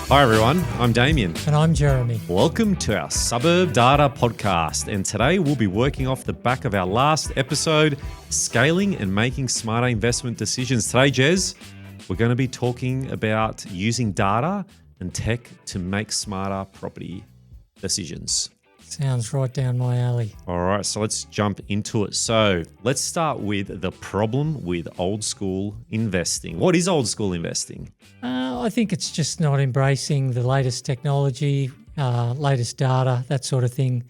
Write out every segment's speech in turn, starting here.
Hi everyone, I'm Damien. And I'm Jeremy. Welcome to our Suburb Data podcast. And today we'll be working off the back of our last episode, scaling and making smarter investment decisions. Today, Jez, we're going to be talking about using data and tech to make smarter property decisions. Sounds right down my alley. All right, so let's jump into it. So let's start with the problem with old school investing. What is old school investing? I think it's just not embracing the latest technology, latest data, that sort of thing.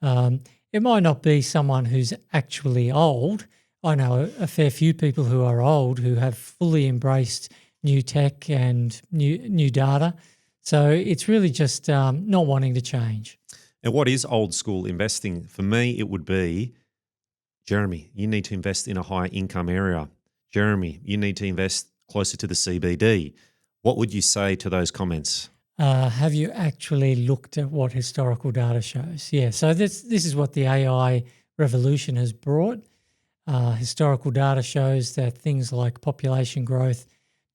It might not be someone who's actually old. I know a fair few people who are old who have fully embraced new tech and new data. So it's really just not wanting to change. And what is old school investing? For me, it would be, Jeremy, you need to invest in a higher income area. Jeremy, you need to invest closer to the CBD. What would you say to those comments? Have you actually looked at what historical data shows? Yeah, so this is what the AI revolution has brought. Historical data shows that things like population growth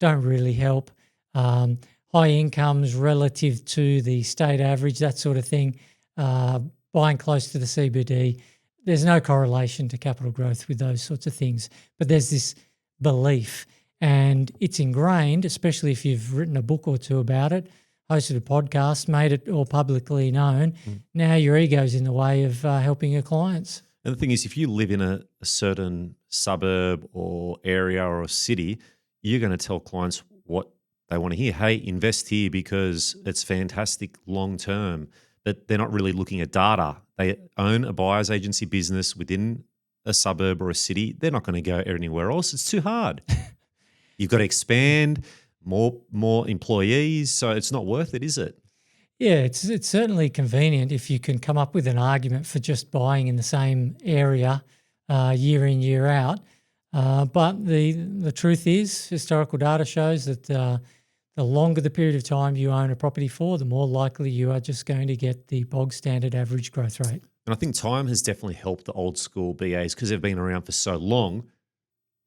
don't really help. High incomes relative to the state average, that sort of thing. Buying close to the CBD, there's no correlation to capital growth with those sorts of things. But there's this belief, and it's ingrained, especially if you've written a book or two about it, hosted a podcast, made it all publicly known. Now your ego's in the way of helping your clients. And the thing is, if you live in a certain suburb or area or a city, you're going to tell clients what they want to hear. Hey, invest here because it's fantastic long term. But they're not really looking at data. They own a buyer's agency business within a suburb or a city. They're not going to go anywhere else. It's too hard. You've got to expand, more employees, so it's not worth it, is it? Yeah, it's certainly convenient if you can come up with an argument for just buying in the same area year in, year out. But the truth is, historical data shows that the longer the period of time you own a property for, the more likely you are just going to get the bog standard average growth rate. And I think time has definitely helped the old school BAs because they've been around for so long.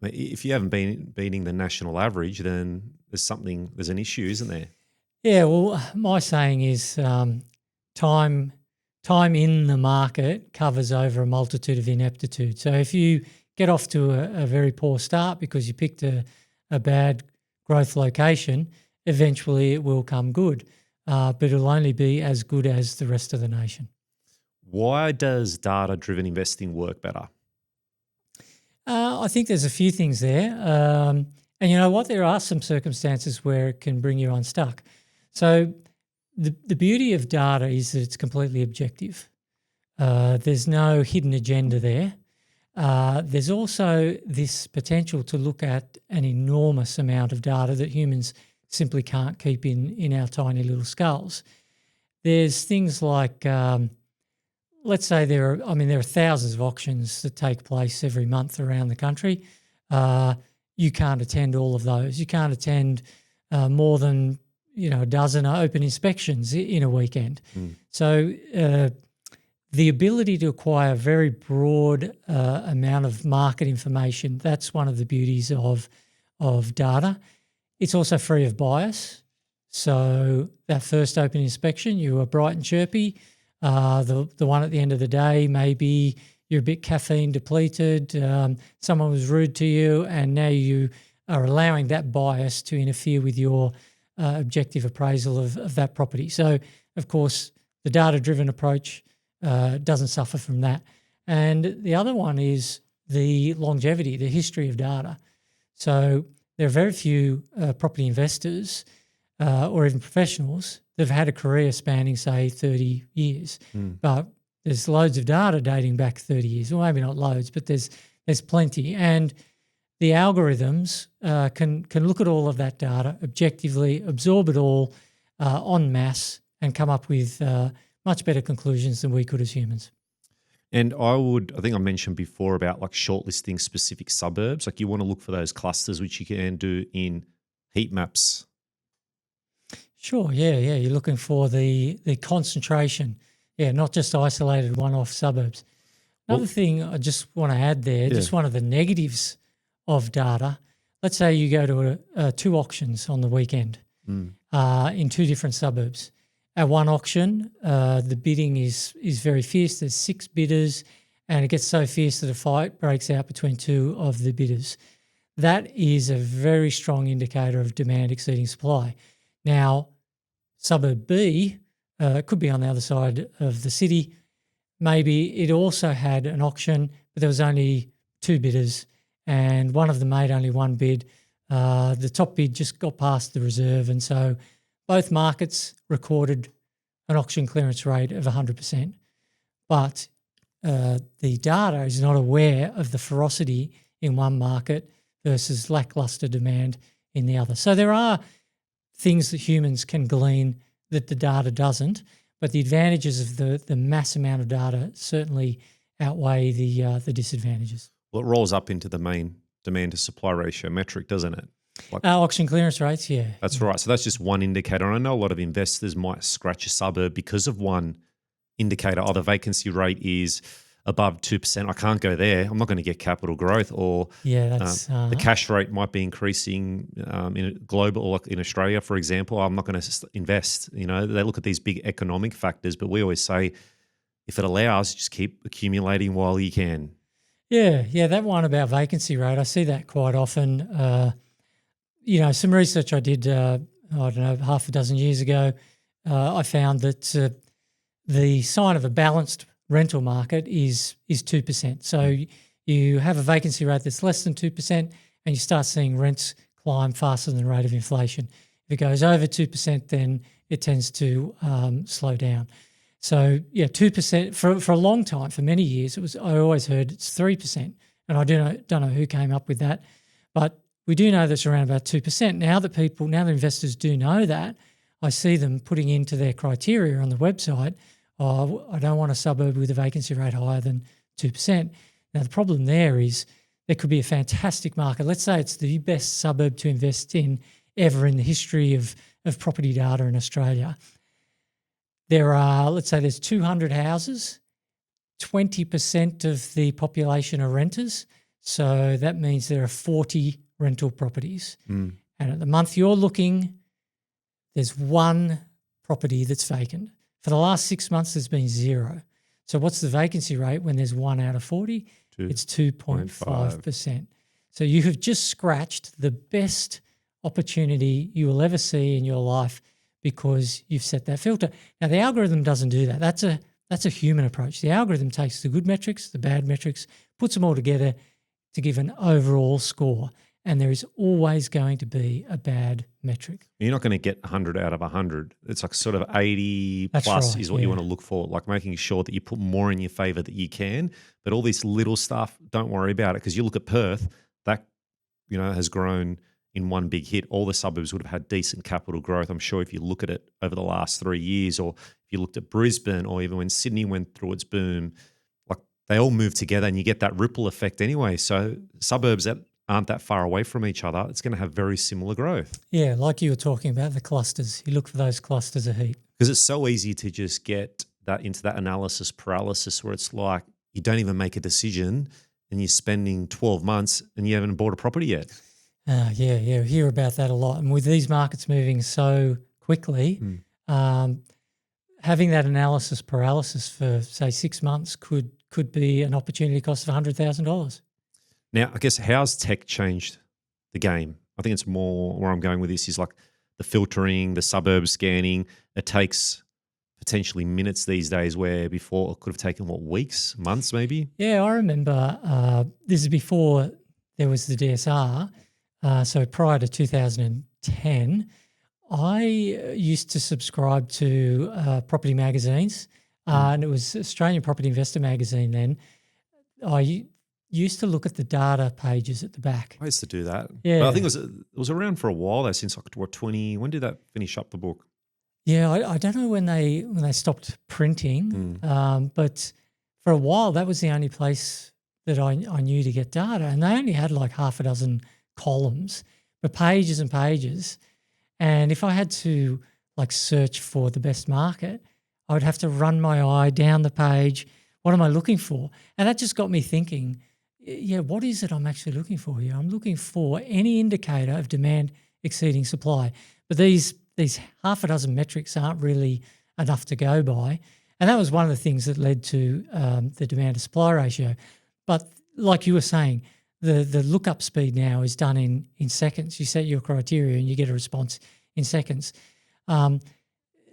If you haven't been beating the national average, then there's an issue, isn't there? Yeah, well, my saying is time in the market covers over a multitude of ineptitude. So if you get off to a very poor start because you picked a bad growth location, eventually it will come good, but it'll only be as good as the rest of the nation. Why does data-driven investing work better? I think there's a few things there. And you know what? There are some circumstances where it can bring you unstuck. So the beauty of data is that it's completely objective. There's no hidden agenda there. There's also this potential to look at an enormous amount of data that humans simply can't keep in our tiny little skulls. There's things like, let's say there are thousands of auctions that take place every month around the country. You can't attend all of those. You can't attend more than a dozen open inspections in a weekend. So the ability to acquire a very broad amount of market information, that's one of the beauties of data. It's also free of bias. So that first open inspection, you were bright and chirpy. The one at the end of the day, maybe you're a bit caffeine depleted, someone was rude to you, and now you are allowing that bias to interfere with your objective appraisal of that property. So, of course, the data-driven approach doesn't suffer from that. And the other one is the longevity, the history of data. So there are very few property investors or even professionals that have had a career spanning, say, 30 years. But there's loads of data dating back 30 years. Well, maybe not loads, but there's plenty. And the algorithms can look at all of that data objectively, absorb it all en masse, and come up with much better conclusions than we could as humans. And I think I mentioned before about like shortlisting specific suburbs. Like you want to look for those clusters, which you can do in heat maps. Sure, yeah. You're looking for the concentration. Yeah, not just isolated one-off suburbs. Another thing I just want to add there, just one of the negatives of data. Let's say you go to 2 auctions on the weekend. in two different suburbs. At one auction, the bidding is very fierce. There's 6 bidders, and it gets so fierce that a fight breaks out between 2 of the bidders. That is a very strong indicator of demand exceeding supply. Now, suburb B could be on the other side of the city. Maybe it also had an auction, but there was only 2 bidders, and one of them made only 1 bid. The top bid just got past the reserve, and so both markets recorded an auction clearance rate of 100%. But the data is not aware of the ferocity in one market versus lackluster demand in the other. So there are things that humans can glean that the data doesn't, but the advantages of the mass amount of data certainly outweigh the disadvantages. Well, it rolls up into the main demand to supply ratio metric, doesn't it? Like, auction clearance rates, yeah. That's right. So that's just one indicator. And I know a lot of investors might scratch a suburb because of one indicator. Oh, the vacancy rate is above 2%. I can't go there. I'm not going to get capital growth. Or the cash rate might be increasing in global, or like in Australia, for example. I'm not going to invest. You know, they look at these big economic factors, but we always say, if it allows, just keep accumulating while you can. Yeah, that one about vacancy rate, I see that quite often. Some research I did, half a dozen years ago, I found that the sign of a balanced rental market is 2%. So you have a vacancy rate that's less than 2%, and you start seeing rents climb faster than the rate of inflation. If it goes over 2%, then it tends to slow down. So 2% for a long time, for many years, I always heard it's 3%, and I don't know who came up with that, but we do know that's around about 2%. Now that investors do know that, I see them putting into their criteria on the website, I don't want a suburb with a vacancy rate higher than 2%. Now, the problem there is there could be a fantastic market. Let's say it's the best suburb to invest in ever in the history of property data in Australia. Let's say there's 200 houses, 20% of the population are renters. So that means there are 40 rental properties. And at the month you're looking, there's 1 property that's vacant. For the last 6 months, there's been 0. So what's the vacancy rate when there's 1 out of 40? It's 2.5%. So you have just scratched the best opportunity you will ever see in your life because you've set that filter. Now, the algorithm doesn't do that. That's a human approach. The algorithm takes the good metrics, the bad metrics, puts them all together to give an overall score. And there is always going to be a bad metric. You're not going to get 100 out of 100. It's like sort of 80 That's plus right, is what you want to look for, like making sure that you put more in your favour that you can. But all this little stuff, don't worry about it, because you look at Perth, that has grown in one big hit. All the suburbs would have had decent capital growth. I'm sure if you look at it over the last 3 years, or if you looked at Brisbane, or even when Sydney went through its boom, like they all move together and you get that ripple effect anyway. So suburbs that aren't that far away from each other, it's going to have very similar growth. Yeah, like you were talking about the clusters. You look for those clusters of heat. Because it's so easy to just get that into that analysis paralysis where it's like you don't even make a decision and you're spending 12 months and you haven't bought a property yet. Yeah, we hear about that a lot. And with these markets moving so quickly, having that analysis paralysis for, say, 6 months could be an opportunity cost of $100,000. Now, I guess how's tech changed the game? I think it's more where I'm going with this is like the filtering, the suburb scanning. It takes potentially minutes these days where before it could have taken, weeks, months maybe? Yeah, I remember this is before there was the DSR. So prior to 2010, I used to subscribe to property magazines, and it was Australian Property Investor magazine then. I used to look at the data pages at the back. I used to do that. Yeah. But I think it was around for a while though, since like 20, when did that finish up the book? Yeah, I don't know when they stopped printing, but for a while that was the only place that I knew to get data, and they only had like half a dozen columns, but pages and pages. And if I had to like search for the best market, I would have to run my eye down the page. What am I looking for? And that just got me thinking, what is it I'm actually looking for here? I'm looking for any indicator of demand exceeding supply. But these half a dozen metrics aren't really enough to go by. And that was one of the things that led to the demand to supply ratio. But like you were saying, the lookup speed now is done in seconds. You set your criteria and you get a response in seconds.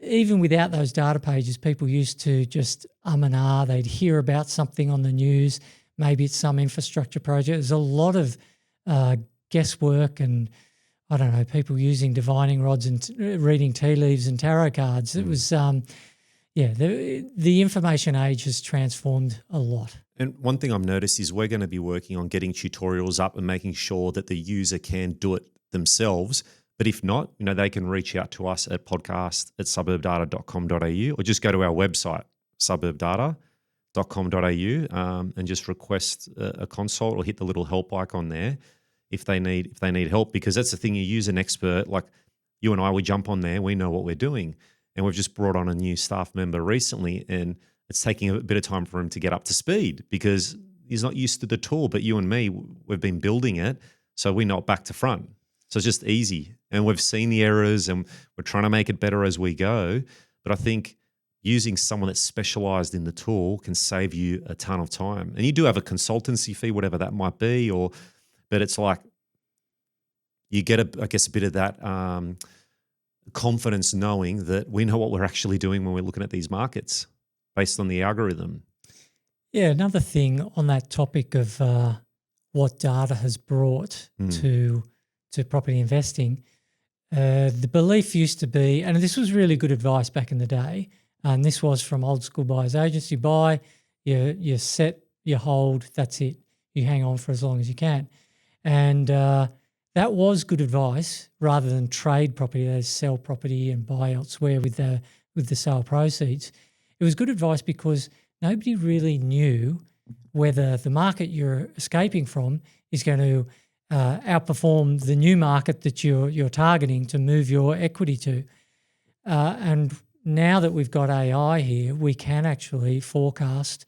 Even without those data pages, people used to just and ah. They'd hear about something on the news. Maybe it's some infrastructure project. There's a lot of guesswork and, I don't know, people using divining rods and reading tea leaves and tarot cards. It was, the information age has transformed a lot. And one thing I've noticed is we're going to be working on getting tutorials up and making sure that the user can do it themselves. But if not, they can reach out to us at podcast@suburbdata.com.au or just go to our website, suburbdata.com.au, and just request a consult or hit the little help icon there if they need help, because that's the thing. You use an expert like you and I, we jump on there, we know what we're doing. And we've just brought on a new staff member recently, and it's taking a bit of time for him to get up to speed because he's not used to the tool. But you and me, we've been building it, so we know it back to front. So it's just easy. And we've seen the errors and we're trying to make it better as we go. But I think using someone that's specialized in the tool can save you a ton of time. And you do have a consultancy fee, whatever that might be, but it's like you get, a bit of that confidence knowing that we know what we're actually doing when we're looking at these markets based on the algorithm. Yeah, another thing on that topic of what data has brought to property investing, the belief used to be, and this was really good advice back in the day, and this was from old school buyers agency: buy, you set, you hold, that's it. You hang on for as long as you can. And that was good advice rather than trade property, that is sell property and buy elsewhere with the sale proceeds. It was good advice because nobody really knew whether the market you're escaping from is going to outperform the new market that you're targeting to move your equity to. And now that we've got AI here, we can actually forecast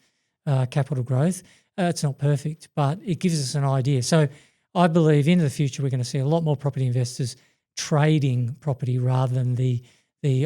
capital growth. It's not perfect, but it gives us an idea. So I believe into the future we're going to see a lot more property investors trading property rather than the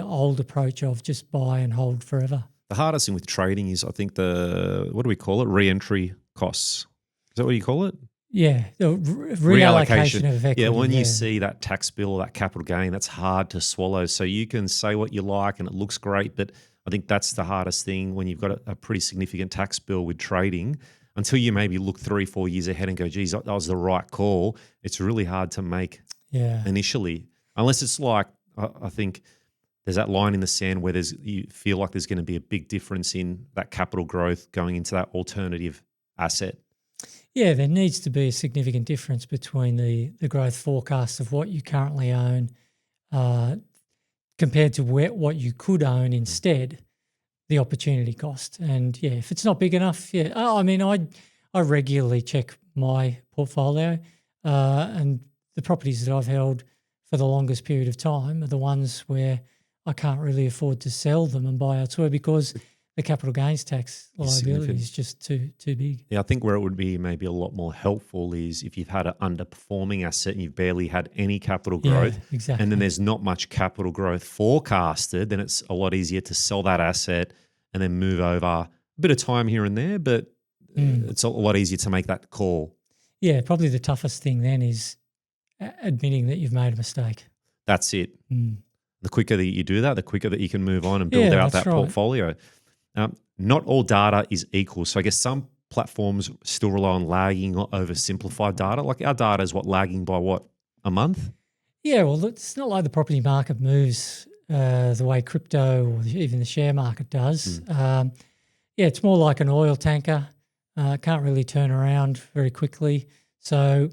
old approach of just buy and hold forever. The hardest thing with trading is, I think, what do we call it? Re-entry costs. Is that what you call it? Yeah, the reallocation of equity. Yeah, when you see that tax bill or that capital gain, that's hard to swallow. So you can say what you like and it looks great, but I think that's the hardest thing when you've got a pretty significant tax bill with trading. Until you maybe look 3-4 years ahead and go, geez, that was the right call, it's really hard to make initially. Unless it's like, I think there's that line in the sand where you feel like there's going to be a big difference in that capital growth going into that alternative asset. Yeah, there needs to be a significant difference between the growth forecast of what you currently own compared to what you could own instead, the opportunity cost. And yeah, if it's not big enough, I regularly check my portfolio and the properties that I've held for the longest period of time are the ones where I can't really afford to sell them and buy elsewhere because the capital gains tax liability is just too big. Yeah, I think where it would be maybe a lot more helpful is if you've had an underperforming asset and you've barely had any capital growth, exactly. And then there's not much capital growth forecasted, then it's a lot easier to sell that asset and then move over a bit of time here and there, but it's a lot easier to make that call. Yeah, probably the toughest thing then is admitting that you've made a mistake. That's it. The quicker that you do that, the quicker that you can move on and build out that portfolio. Not all data is equal. So I guess some platforms still rely on lagging or oversimplified data. Like our data is lagging by a month? Yeah, well, it's not like the property market moves the way crypto or even the share market does. It's more like an oil tanker. Can't really turn around very quickly. So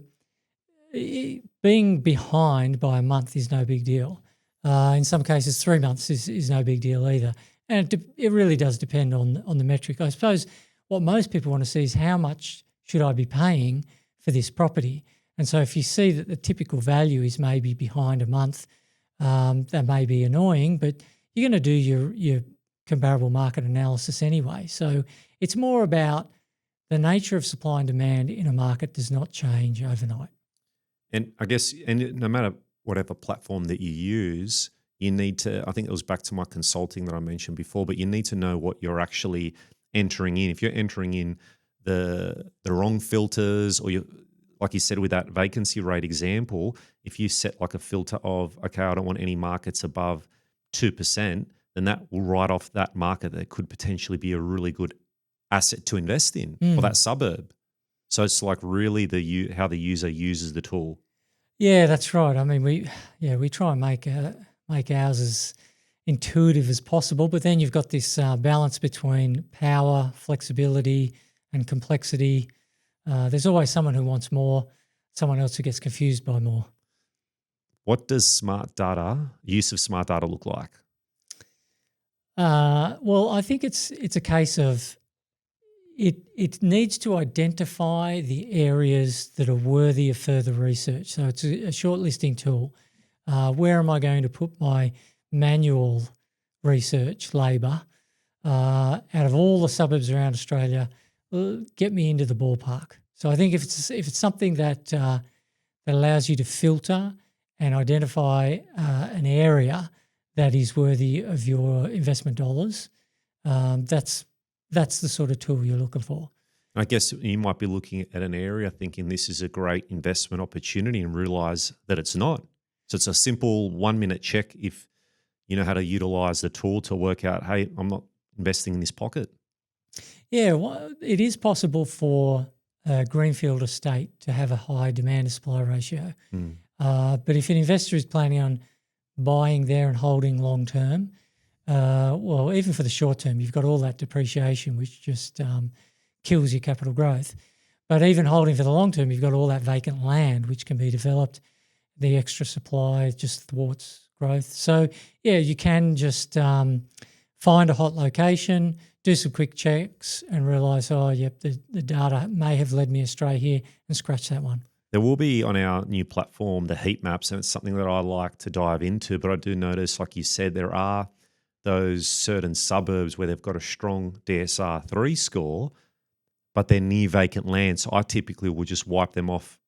being behind by a month is no big deal. In some cases, 3 months is no big deal either. And it really does depend on the metric. I suppose what most people want to see is how much should I be paying for this property? And so if you see that the typical value is maybe behind a month, that may be annoying, but you're going to do your comparable market analysis anyway. So it's more about the nature of supply and demand in a market does not change overnight. And I guess no matter whatever platform that you use, you need to, I think it was back to my consulting that I mentioned before, but you need to know what you're actually entering in. If you're entering in the wrong filters, or you, like you said with that vacancy rate example, if you set like a filter of, okay, I don't want any markets above 2%, then that will write off that market that could potentially be a really good asset to invest in, or that suburb. So it's like really how the user uses the tool. Yeah, that's right. I mean, we try and make ours as intuitive as possible, but then you've got this balance between power, flexibility, and complexity. There's always someone who wants more, someone else who gets confused by more. What does use of smart data look like? Well, I think it's a case of it needs to identify the areas that are worthy of further research. So it's a shortlisting tool. Where am I going to put my manual research labour out of all the suburbs around Australia? Get me into the ballpark. So I think if it's something that allows you to filter and identify an area that is worthy of your investment dollars, that's the sort of tool you're looking for. I guess you might be looking at an area thinking this is a great investment opportunity and realize that it's not. So it's a simple 1-minute check if you know how to utilize the tool to work out, hey, I'm not investing in this pocket. Yeah, well, it is possible for a greenfield estate to have a high demand to supply ratio. But if an investor is planning on buying there and holding long term, well, even for the short term, you've got all that depreciation, which just kills your capital growth. But even holding for the long term, you've got all that vacant land, which can be developed. The extra supply just thwarts growth. So, yeah, you can just find a hot location, do some quick checks and realise, oh, yep, the data may have led me astray here, and scratch that one. There will be on our new platform the heat maps, and it's something that I like to dive into. But I do notice, like you said, there are those certain suburbs where they've got a strong DSR 3 score, but they're near vacant land. So I typically will just wipe them off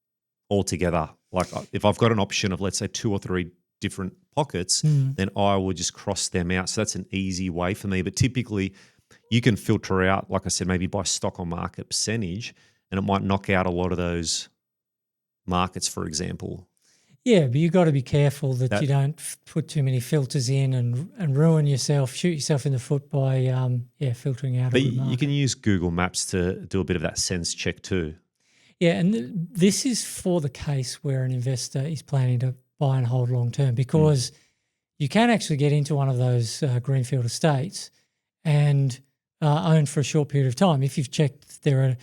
altogether. Like if I've got an option of, let's say, 2 or 3 different pockets, then I will just cross them out. So that's an easy way for me. But typically you can filter out, like I said, maybe by stock or market percentage, and it might knock out a lot of those markets, for example. Yeah, but you've got to be careful that you don't put too many filters in and ruin yourself, shoot yourself in the foot by filtering out. But you can use Google Maps to do a bit of that sense check too. Yeah, and this is for the case where an investor is planning to buy and hold long term, because you can actually get into one of those greenfield estates and own for a short period of time if you've checked there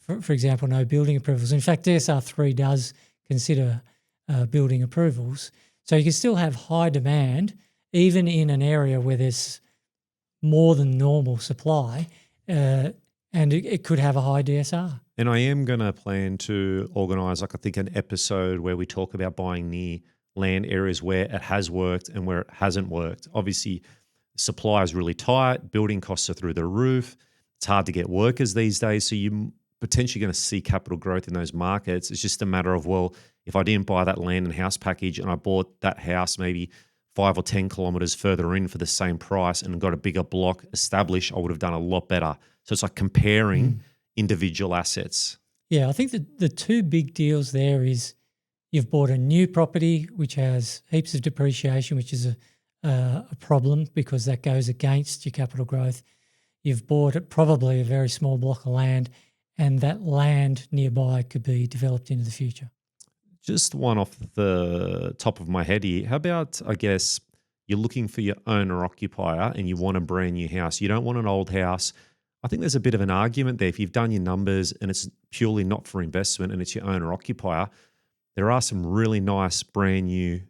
are, for example, no building approvals. In fact, DSR 3 does consider building approvals. So you can still have high demand even in an area where there's more than normal supply, and it could have a high DSR. And I am going to plan to organise, like I think, an episode where we talk about buying near land areas where it has worked and where it hasn't worked. Obviously, supply is really tight. Building costs are through the roof. It's hard to get workers these days. So you're potentially going to see capital growth in those markets. It's just a matter of, well, if I didn't buy that land and house package and I bought that house maybe 5 or 10 kilometres further in for the same price and got a bigger block established, I would have done a lot better. So it's like comparing individual assets. Yeah, I think the 2 big deals there is you've bought a new property which has heaps of depreciation, which is a problem because that goes against your capital growth. You've bought probably a very small block of land, and that land nearby could be developed into the future. Just one off the top of my head here. How about, I guess, you're looking for your owner-occupier and you want a brand new house. You don't want an old house. I think there's a bit of an argument there. If you've done your numbers and it's purely not for investment and it's your owner-occupier, there are some really nice brand new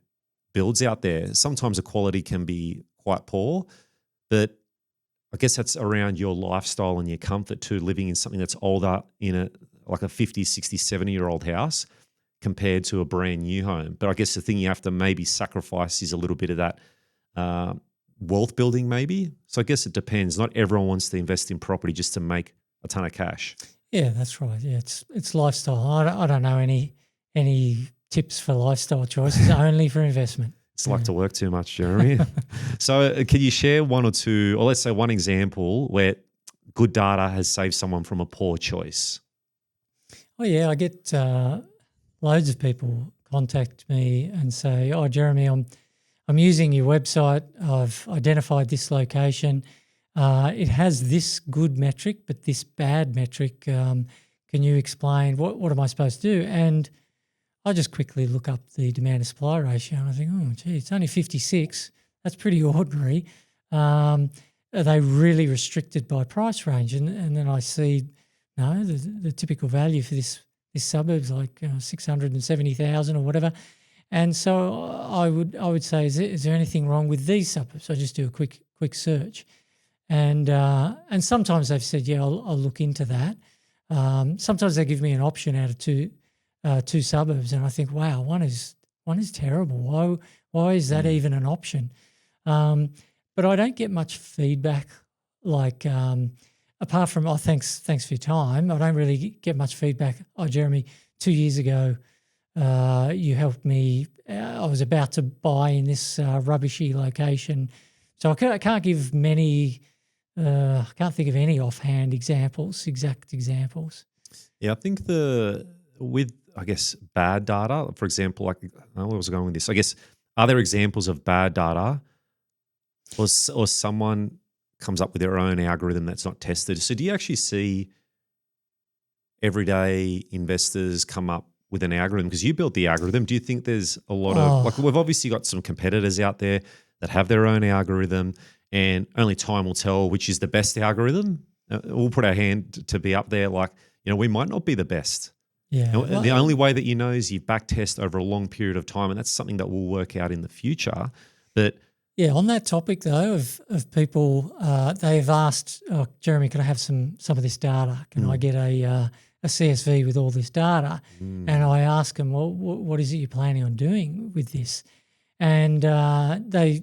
builds out there. Sometimes the quality can be quite poor, but I guess that's around your lifestyle and your comfort too, living in something that's older in like a 50, 60, 70-year-old house compared to a brand new home. But I guess the thing you have to maybe sacrifice is a little bit of that wealth building maybe. So I guess it depends. Not everyone wants to invest in property just to make a ton of cash. Yeah, that's right. Yeah, it's lifestyle. I don't know any tips for lifestyle choices, only for investment. It's like to work too much, Jeremy. So can you share one or two, or let's say one example where good data has saved someone from a poor choice? Oh yeah, I get loads of people contact me and say, "Oh, Jeremy, I'm using your website. I've identified this location. It has this good metric, but this bad metric. Can you explain what am I supposed to do?" And I just quickly look up the demand to supply ratio and I think, oh, gee, it's only 56. That's pretty ordinary. Are they really restricted by price range? And then I see, no, the typical value for this suburb's like 670,000 or whatever. And so I would say, is there anything wrong with these suburbs? I just do a quick search, and sometimes they've said, yeah, I'll look into that. Sometimes they give me an option out of two suburbs, and I think, wow, one is terrible. Why is that even an option? But I don't get much feedback. Like apart from thanks for your time, I don't really get much feedback. Oh, Jeremy, 2 years ago, you helped me. I was about to buy in this rubbishy location, so I can't give many. I can't think of any offhand exact examples. Yeah, I think with I guess bad data, for example, like where was I going with this? I guess are there examples of bad data, or someone comes up with their own algorithm that's not tested? So do you actually see everyday investors come up with an algorithm? Because you built the algorithm. Do you think there's a lot of, like, we've obviously got some competitors out there that have their own algorithm, and only time will tell which is the best algorithm. We'll put our hand to be up there. Like, we might not be the best. Yeah. And the only way that you know is you back test over a long period of time, and that's something that will work out in the future. But yeah, on that topic though of people, they've asked, oh, Jeremy, can I have some of this data? Can I get a CSV with all this data? And I ask them, well, what is it you're planning on doing with this? And they're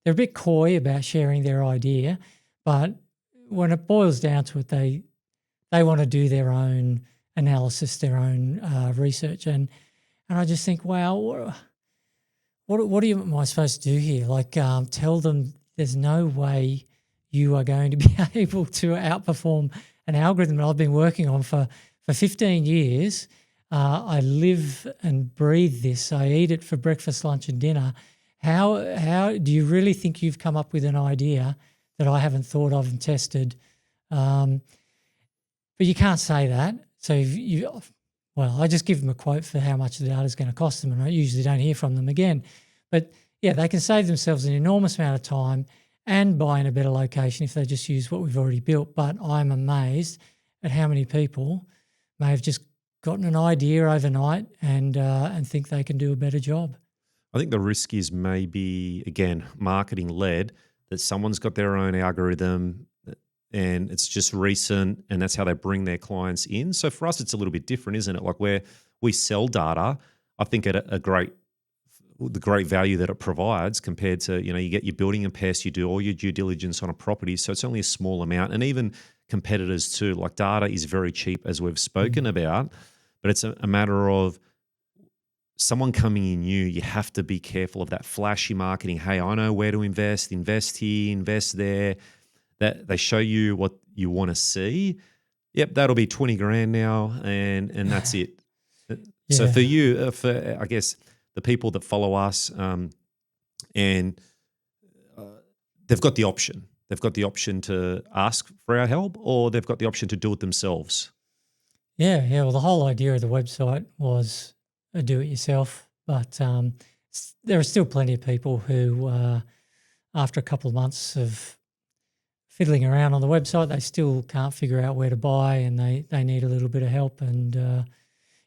a bit coy about sharing their idea, but when it boils down to it, they want to do their own analysis, their own research, and I just think, wow, what am I supposed to do here? Like, tell them there's no way you are going to be able to outperform an algorithm that I've been working on for 15 years. I live and breathe this. I eat it for breakfast, lunch, and dinner. How do you really think you've come up with an idea that I haven't thought of and tested? But you can't say that. So I just give them a quote for how much the data is going to cost them, and I usually don't hear from them again. But yeah, they can save themselves an enormous amount of time and buy in a better location if they just use what we've already built. But I'm amazed at how many people may have just gotten an idea overnight and think they can do a better job. I think the risk is maybe, again, marketing led, that someone's got their own algorithm and it's just recent, and that's how they bring their clients in. So for us, it's a little bit different, isn't it? Like, where we sell data, I think at the great value that it provides compared to, you get your building and pest, you do all your due diligence on a property. So it's only a small amount. And even competitors too, like, data is very cheap, as we've spoken about, but it's a matter of someone coming in new. You have to be careful of that flashy marketing. Hey, I know where to invest here, invest there. That they show you what you want to see. Yep, that'll be 20 grand now, and that's it. Yeah. So for you, for I guess the people that follow us, and they've got the option. They've got the option to ask for our help, or they've got the option to do it themselves. Yeah. Well, the whole idea of the website was a do-it-yourself, but there are still plenty of people who, after a couple of months of fiddling around on the website, they still can't figure out where to buy, and they need a little bit of help. And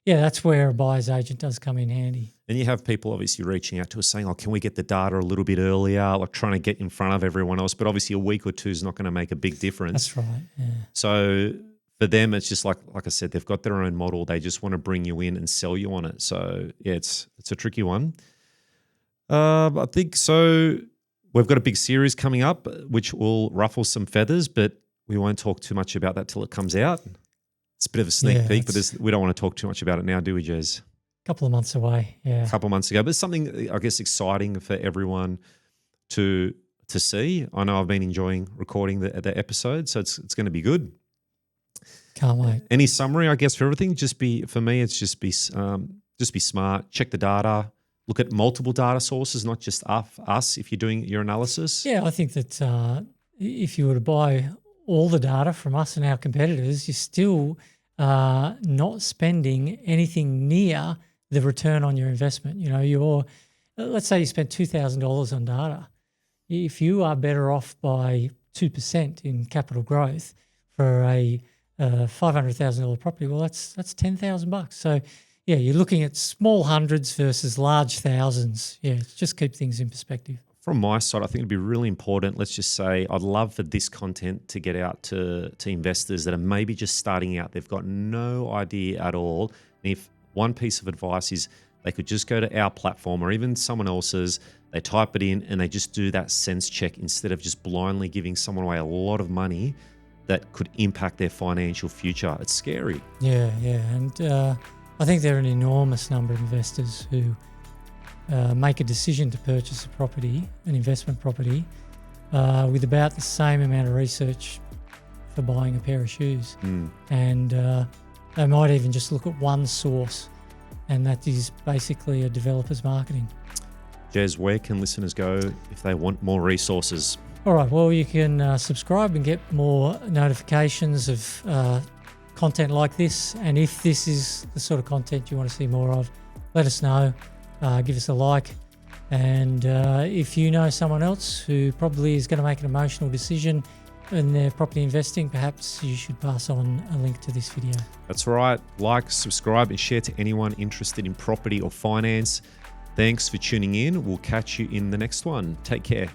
that's where a buyer's agent does come in handy. And you have people obviously reaching out to us saying, oh, can we get the data a little bit earlier, like trying to get in front of everyone else. But obviously a week or two is not going to make a big difference. That's right, yeah. So for them, it's just like I said, they've got their own model. They just want to bring you in and sell you on it. So yeah, it's a tricky one. I think so. We've got a big series coming up, which will ruffle some feathers, but we won't talk too much about that till it comes out. It's a bit of a sneak peek, but we don't want to talk too much about it now, do we, Jez? couple of months away. Yeah. a couple of months ago, but something I guess exciting for everyone to see. I know I've been enjoying recording the episode, so it's going to be good. Can't wait. Any summary, I guess, for everything? For me, it's just be smart. Check the data. Look at multiple data sources, not just us. If you're doing your analysis, Yeah, I think that if you were to buy all the data from us and our competitors, you're still not spending anything near the return on your investment. Let's say you spent $2,000 on data. If you are better off by 2% in capital growth for a $500,000 property, well, that's $10,000. So, yeah, you're looking at small hundreds versus large thousands. Yeah, just keep things in perspective. From my side, I think it'd be really important. Let's just say I'd love for this content to get out to investors that are maybe just starting out. They've got no idea at all. And if one piece of advice is they could just go to our platform or even someone else's, they type it in and they just do that sense check instead of just blindly giving someone away a lot of money that could impact their financial future. It's scary. Yeah. And I think there are an enormous number of investors who make a decision to purchase a property, an investment property, with about the same amount of research for buying a pair of shoes. And they might even just look at one source, and that is basically a developer's marketing. Jez, where can listeners go if they want more resources? All right, well, you can subscribe and get more notifications of content like this. And if this is the sort of content you want to see more of, let us know. Give us a like. And if you know someone else who probably is going to make an emotional decision in their property investing, perhaps you should pass on a link to this video. That's right. Like, subscribe, and share to anyone interested in property or finance. Thanks for tuning in. We'll catch you in the next one. Take care.